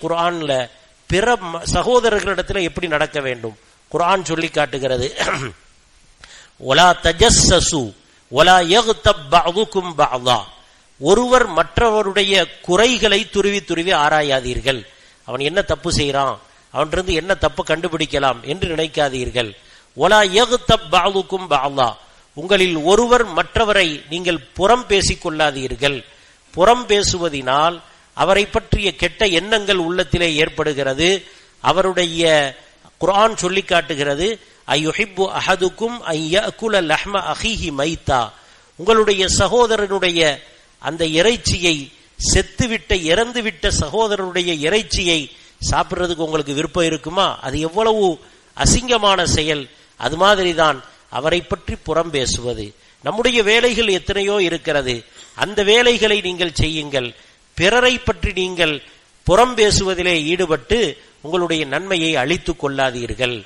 குர்ஆன்ல பிற சகோதரர்களிடத்தில் எப்படி நடக்க வேண்டும் குர்ஆன் சொல்லி காட்டுகிறது. வலா தஜஸ்ஸசு வலா யக்தப் பஅதுகும் பஅதா, ஒருவர் மற்றவருடைய குறைகளை துருவி துருவி ஆராயாதீர்கள். அவன் என்ன தப்பு செய்யறான், அவனிருந்து என்ன தப்பு கண்டுபிடிக்கலாம் என்று நினைக்காதீர்கள். வலா யக்தப் பஅதுகும் பஅதா, உங்களில் ஒருவர் மற்றவரை நீங்கள் புறம் பேசிக் கொள்ளாதீர்கள். புறம் பேசுவதினால் அவரை பற்றிய கெட்ட எண்ணங்கள் உள்ளத்திலே ஏற்படுகிறது. அவருடைய குர்ஆன் சொல்லி காட்டுகிறது, அய்யுஹிப்பு அஹதுக்கும் அய்யஅகுல லஹ்ம அஹீஹி மைத்தா, உங்களுடைய சகோதரனுடைய அந்த இறைச்சியை, செத்துவிட்ட இறந்துவிட்ட சகோதரனுடைய இறைச்சியை சாப்பிடுறதுக்கு உங்களுக்கு விருப்பம் இருக்குமா? அது எவ்வளவு அசிங்கமான செயல். அது மாதிரிதான் அவரை பற்றி புறம் பேசுவது. நம்முடைய வேலைகள் எத்தனையோ இருக்கிறது, அந்த வேலைகளை நீங்கள் செய்யுங்கள். பிறரை பற்றி நீங்கள் புறம் பேசுவதிலே ஈடுபட்டு உங்களுடைய நன்மையை அழித்துக் கொள்ளாதீர்கள்.